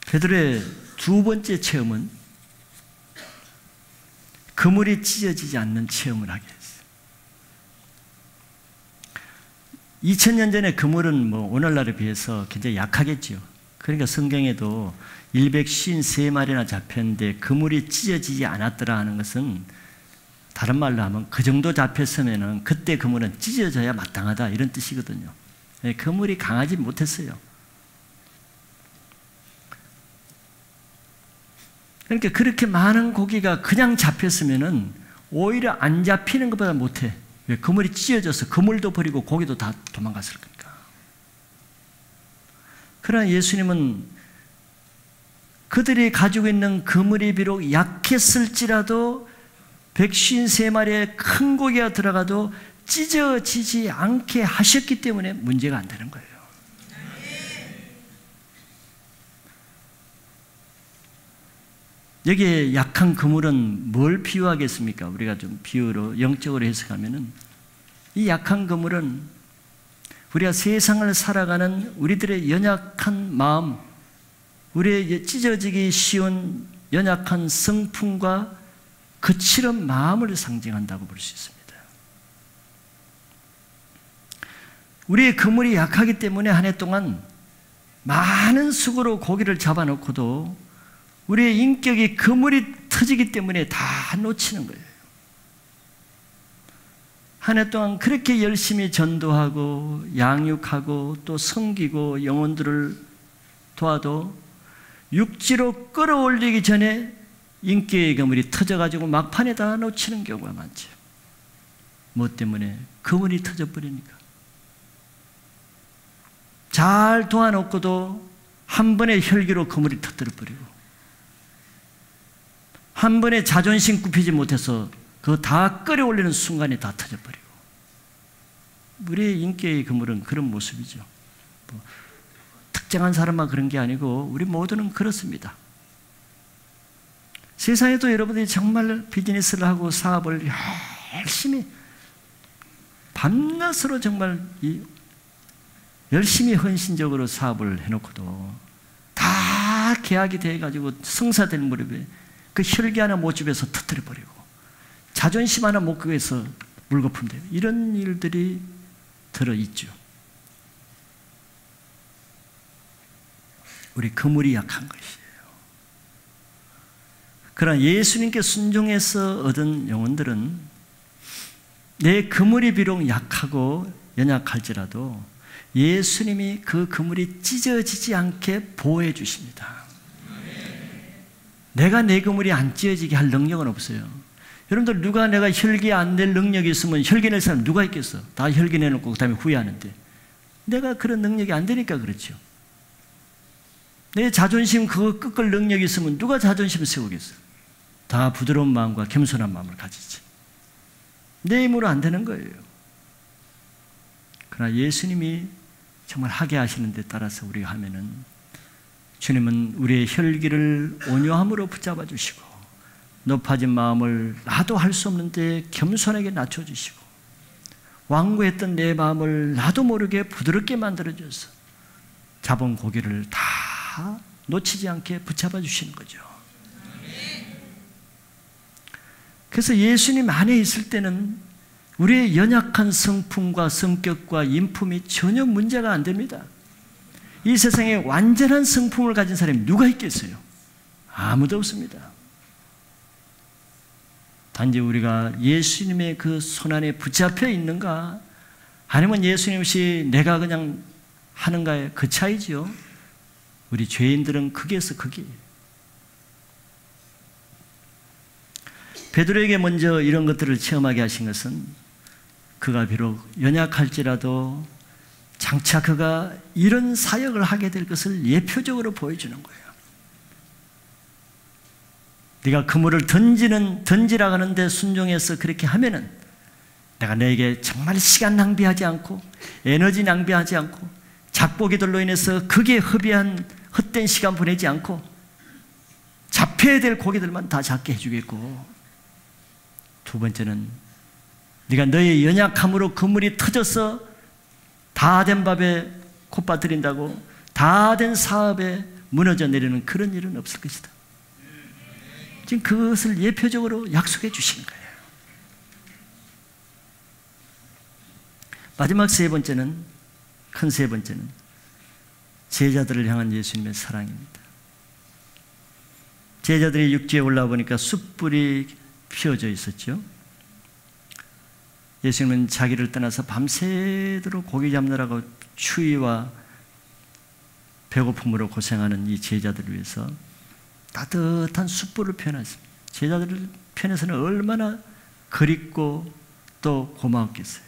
베드로의 두 번째 체험은 그물이 찢어지지 않는 체험을 하게 했어요. 2000년 전에 그물은 오늘날에 비해서 굉장히 약하겠죠. 그러니까 성경에도 153마리나 잡혔는데 그물이 찢어지지 않았더라 하는 것은 다른 말로 하면 그 정도 잡혔으면 그때 그물은 찢어져야 마땅하다, 이런 뜻이거든요. 그물이 강하지 못했어요. 그러니까 그렇게 많은 고기가 그냥 잡혔으면 오히려 안 잡히는 것보다 못해. 왜? 그물이 찢어져서 그물도 버리고 고기도 다 도망갔을 거니까. 그러나 예수님은 그들이 가지고 있는 그물이 비록 약했을지라도 153마리의 큰 고기가 들어가도 찢어지지 않게 하셨기 때문에 문제가 안 되는 거예요. 여기에 약한 그물은 뭘 비유하겠습니까? 우리가 좀 비유로 영적으로 해석하면은 이 약한 그물은 우리가 세상을 살아가는 우리들의 연약한 마음, 우리의 찢어지기 쉬운 연약한 성품과 거칠은 마음을 상징한다고 볼 수 있습니다. 우리의 그물이 약하기 때문에 한 해 동안 많은 수고로 고기를 잡아놓고도 우리의 인격이 그물이 터지기 때문에 다 놓치는 거예요. 한 해 동안 그렇게 열심히 전도하고 양육하고 또 섬기고 영혼들을 도와도 육지로 끌어올리기 전에 인격의 그물이 터져가지고 막판에 다 놓치는 경우가 많죠. 뭐 때문에? 그물이 터져버리니까. 잘 도와놓고도 한 번의 혈기로 그물이 터뜨려버리고 한 번에 자존심 굽히지 못해서 그거 다 끌어올리는 순간에 다 터져버리고. 우리의 인격의 그물은 그런 모습이죠. 뭐, 특정한 사람만 그런 게 아니고 우리 모두는 그렇습니다. 세상에도 여러분들이 정말 비즈니스를 하고 사업을 열심히 밤낮으로 정말 열심히 헌신적으로 사업을 해놓고도 다 계약이 돼가지고 성사될 무렵에 그 혈기 하나 못 집에서 터뜨려버리고 자존심 하나 못 구해서 물거품되고 이런 일들이 들어있죠. 우리 그물이 약한 것이에요. 그러나 예수님께 순종해서 얻은 영혼들은 내 그물이 비록 약하고 연약할지라도 예수님이 그 그물이 찢어지지 않게 보호해 주십니다. 내가 내 그물이 안 찢어지게 할 능력은 없어요. 여러분들 누가 내가 혈기 안 낼 능력이 있으면 혈기 낼 사람 누가 있겠어? 다 혈기 내놓고 그 다음에 후회하는데 내가 그런 능력이 안 되니까 그렇죠. 내 자존심 그거 꺾을 능력이 있으면 누가 자존심을 세우겠어? 다 부드러운 마음과 겸손한 마음을 가지지. 내 힘으로 안 되는 거예요. 그러나 예수님이 정말 하게 하시는 데 따라서 우리가 하면은 주님은 우리의 혈기를 온유함으로 붙잡아 주시고 높아진 마음을 나도 할 수 없는데 겸손하게 낮춰주시고 완고했던 내 마음을 나도 모르게 부드럽게 만들어줘서 잡은 고기를 다 놓치지 않게 붙잡아 주시는 거죠. 그래서 예수님 안에 있을 때는 우리의 연약한 성품과 성격과 인품이 전혀 문제가 안 됩니다. 이 세상에 완전한 성품을 가진 사람이 누가 있겠어요? 아무도 없습니다. 단지 우리가 예수님의 그 손안에 붙잡혀 있는가 아니면 예수님 없이 내가 그냥 하는가의 그 차이죠. 우리 죄인들은 극에서 극이에요. 베드로에게 먼저 이런 것들을 체험하게 하신 것은 그가 비록 연약할지라도 장차 그가 이런 사역을 하게 될 것을 예표적으로 보여주는 거예요. 네가 그물을 던지라 하는데 순종해서 그렇게 하면은 내가 너에게 정말 시간 낭비하지 않고 에너지 낭비하지 않고 작보기들로 인해서 극에 허비한 헛된 시간 보내지 않고 잡혀야 될 고기들만 다 잡게 해주겠고, 두 번째는 네가 너의 연약함으로 그물이 터져서 다 된 밥에 콧밥 들인다고 다 된 사업에 무너져 내리는 그런 일은 없을 것이다. 지금 그것을 예표적으로 약속해 주시는 거예요. 마지막 세 번째는, 큰 세 번째는 제자들을 향한 예수님의 사랑입니다. 제자들이 육지에 올라와 보니까 숯불이 피워져 있었죠. 예수님은 자기를 떠나서 밤새도록 고기 잡느라고 추위와 배고픔으로 고생하는 이 제자들을 위해서 따뜻한 숯불을 펴놨습니다. 제자들 편에서는 얼마나 그립고 또 고마웠겠어요.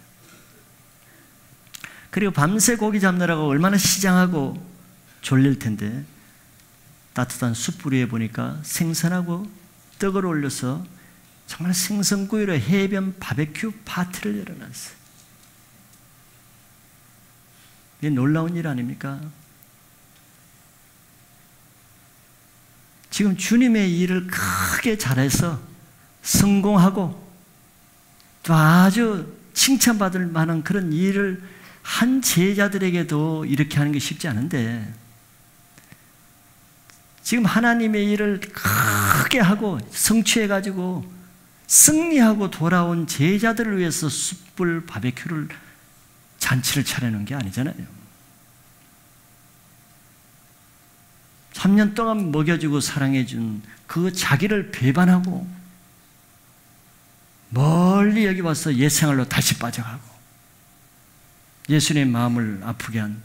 그리고 밤새 고기 잡느라고 얼마나 시장하고 졸릴 텐데 따뜻한 숯불 위에 보니까 생선하고 떡을 올려서 정말 생선구이로 해변 바베큐 파티를 열어놨어요. 이게 놀라운 일 아닙니까? 지금 주님의 일을 크게 잘해서 성공하고 또 아주 칭찬받을 만한 그런 일을 한 제자들에게도 이렇게 하는 게 쉽지 않은데, 지금 하나님의 일을 크게 하고 성취해가지고 승리하고 돌아온 제자들을 위해서 숯불 바베큐를 잔치를 차려놓은 게 아니잖아요. 3년 동안 먹여주고 사랑해준 그 자기를 배반하고 멀리 여기 와서 옛생활로 다시 빠져가고 예수님의 마음을 아프게 한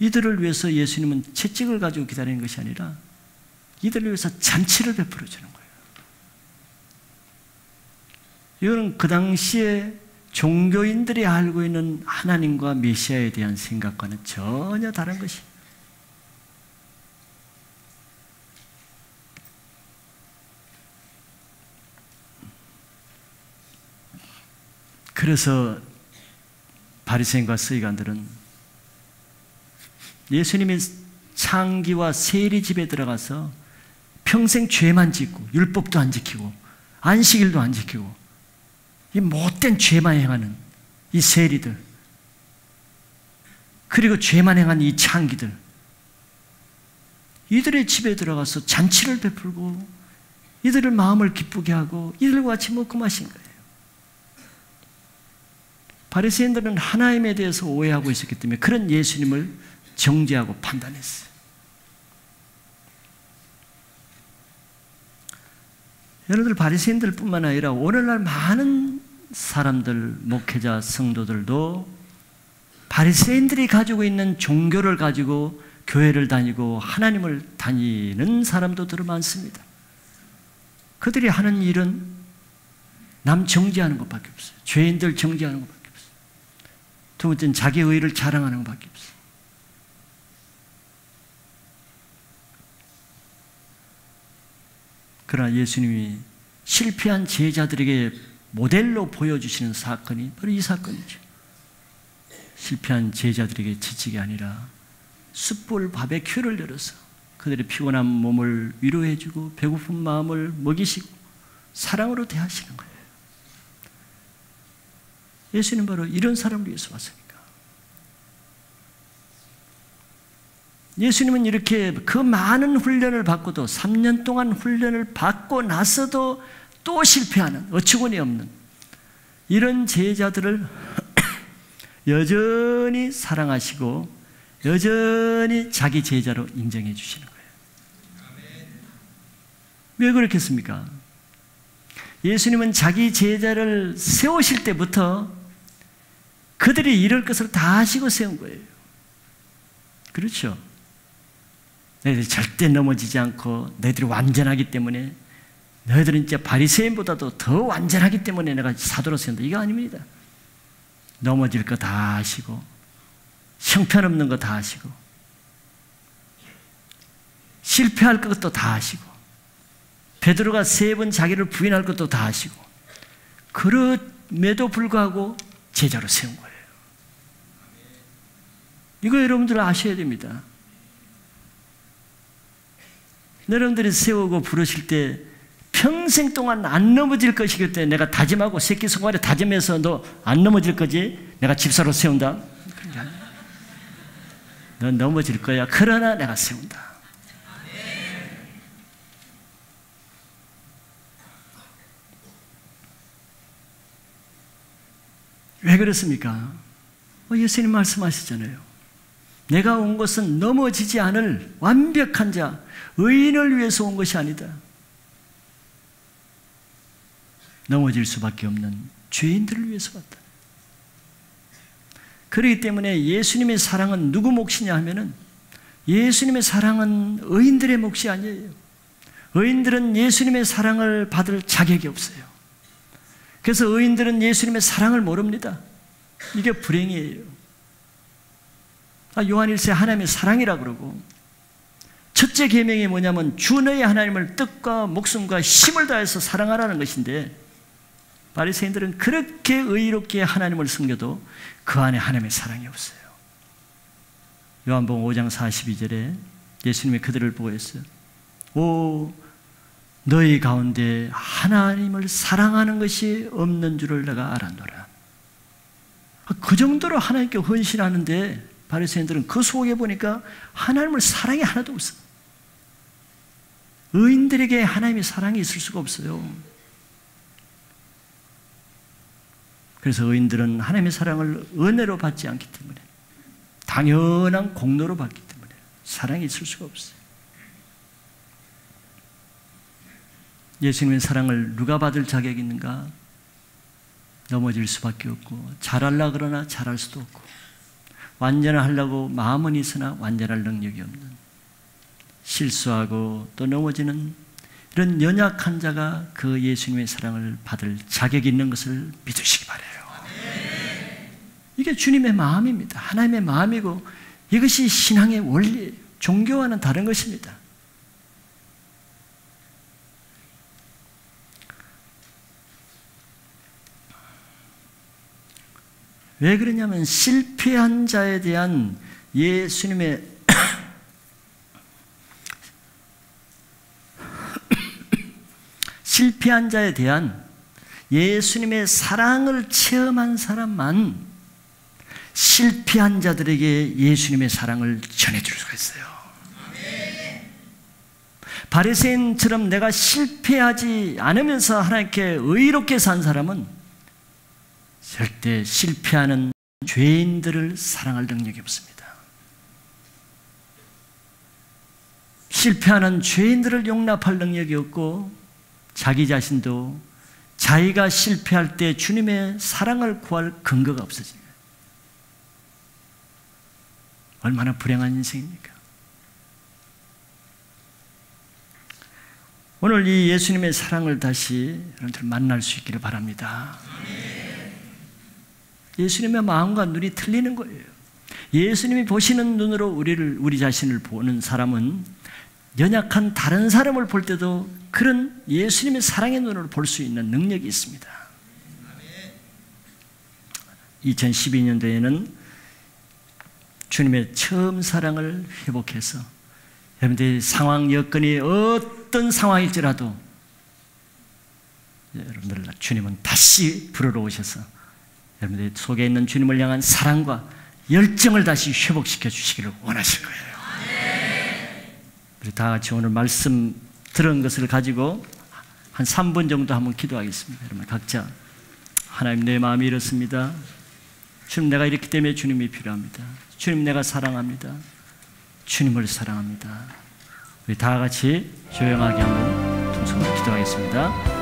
이들을 위해서 예수님은 채찍을 가지고 기다리는 것이 아니라 이들을 위해서 잔치를 베풀어 주는 거예요. 이거는 그 당시에 종교인들이 알고 있는 하나님과 메시아에 대한 생각과는 전혀 다른 것입니다. 그래서 바리새인과 서기관들은 예수님의 창기와 세리 집에 들어가서 평생 죄만 짓고 율법도 안 지키고 안식일도 안 지키고 이 못된 죄만 행하는 이 세리들, 그리고 죄만 행한 이 창기들, 이들의 집에 들어가서 잔치를 베풀고 이들의 마음을 기쁘게 하고 이들과 같이 먹고 마신 거예요. 바리새인들은 하나님에 대해서 오해하고 있었기 때문에 그런 예수님을 정죄하고 판단했어요. 여러분들, 바리새인들뿐만 아니라 오늘날 많은 사람들, 목회자, 성도들도 바리새인들이 가지고 있는 종교를 가지고 교회를 다니고 하나님을 다니는 사람들도 많습니다. 그들이 하는 일은 남 정죄하는 것밖에 없어요. 죄인들 정죄하는 것밖에 없어요. 두 번째는 자기 의의를 자랑하는 것밖에 없어요. 그러나 예수님이 실패한 제자들에게 모델로 보여주시는 사건이 바로 이 사건이죠. 실패한 제자들에게 지치게 아니라 숯불 바베큐를 열어서 그들의 피곤한 몸을 위로해주고 배고픈 마음을 먹이시고 사랑으로 대하시는 거예요. 예수님 바로 이런 사람을 위해서 왔으니까. 예수님은 이렇게 그 많은 훈련을 받고도 3년 동안 훈련을 받고 나서도 또 실패하는 어처구니 없는 이런 제자들을 여전히 사랑하시고 여전히 자기 제자로 인정해 주시는 거예요. 왜 그렇겠습니까? 예수님은 자기 제자를 세우실 때부터 그들이 이럴 것을 다 아시고 세운 거예요. 그렇죠? 너희들이 절대 넘어지지 않고 너희들이 완전하기 때문에, 너희들은 이제 바리새인보다도 더 완전하기 때문에 내가 사도로 세운다. 이거 아닙니다. 넘어질 거 다 아시고 형편없는 거 다 아시고 실패할 것도 다 아시고 베드로가 3번 자기를 부인할 것도 다 아시고 그럼에도 불구하고 제자로 세운 거예요. 이거 여러분들 아셔야 됩니다. 여러분들이 세우고 부르실 때 평생 동안 안 넘어질 것이기 때문에 내가 다짐하고 새끼손가락에 다짐해서 너 안 넘어질 거지? 내가 집사로 세운다. 너 넘어질 거야. 그러나 내가 세운다. 왜 그렇습니까? 예수님 말씀하시잖아요. 내가 온 것은 넘어지지 않을 완벽한 자, 의인을 위해서 온 것이 아니다. 넘어질 수밖에 없는 죄인들을 위해서 왔다. 그렇기 때문에 예수님의 사랑은 누구 몫이냐 하면은 예수님의 사랑은 의인들의 몫이 아니에요. 의인들은 예수님의 사랑을 받을 자격이 없어요. 그래서 의인들은 예수님의 사랑을 모릅니다. 이게 불행이에요. 요한일서에 하나님의 사랑이라 그러고, 첫째 계명이 뭐냐면 주 너의 하나님을 뜻과 목숨과 힘을 다해서 사랑하라는 것인데, 바리새인들은 그렇게 의롭게 하나님을 섬겨도 그 안에 하나님의 사랑이 없어요. 요한복음 5장 42절에 예수님이 그들을 보고 했어요. 오, 너희 가운데 하나님을 사랑하는 것이 없는 줄을 내가 알았노라. 그 정도로 하나님께 헌신하는데 바리새인들은 그 속에 보니까 하나님을 사랑이 하나도 없어. 의인들에게 하나님의 사랑이 있을 수가 없어요. 그래서 의인들은 하나님의 사랑을 은혜로 받지 않기 때문에, 당연한 공로로 받기 때문에 사랑이 있을 수가 없어요. 예수님의 사랑을 누가 받을 자격이 있는가? 넘어질 수밖에 없고, 잘하려고 그러나 잘할 수도 없고, 완전하려고 마음은 있으나 완전할 능력이 없는, 실수하고 또 넘어지는 이런 연약한 자가 그 예수님의 사랑을 받을 자격이 있는 것을 믿으시기 바라요. 이게 주님의 마음입니다. 하나님의 마음이고 이것이 신앙의 원리예요. 종교와는 다른 것입니다. 왜 그러냐면 실패한 자에 대한 예수님의 실패한 자에 대한 예수님의 사랑을 체험한 사람만 실패한 자들에게 예수님의 사랑을 전해줄 수가 있어요. 바리새인처럼 내가 실패하지 않으면서 하나님께 의롭게 산 사람은 절대 실패하는 죄인들을 사랑할 능력이 없습니다. 실패하는 죄인들을 용납할 능력이 없고 자기 자신도 자기가 실패할 때 주님의 사랑을 구할 근거가 없어집니다. 얼마나 불행한 인생입니까? 오늘 이 예수님의 사랑을 다시 여러분들 만날 수 있기를 바랍니다. 예수님의 마음과 눈이 틀리는 거예요. 예수님이 보시는 눈으로 우리 자신을 보는 사람은 연약한 다른 사람을 볼 때도 그런 예수님의 사랑의 눈으로 볼 수 있는 능력이 있습니다. 2012년도에는 주님의 처음 사랑을 회복해서 여러분들의 상황 여건이 어떤 상황일지라도 여러분들 주님은 다시 부르러 오셔서 여러분들 속에 있는 주님을 향한 사랑과 열정을 다시 회복시켜 주시기를 원하실 거예요. 우리 다 같이 오늘 말씀 들은 것을 가지고 한 3분 정도 한번 기도하겠습니다. 여러분 각자 하나님 내 마음이 이렇습니다. 주님 내가 이렇기 때문에 주님이 필요합니다. 주님 내가 사랑합니다. 주님을 사랑합니다. 우리 다 같이 조용하게 한번 통성으로 기도하겠습니다.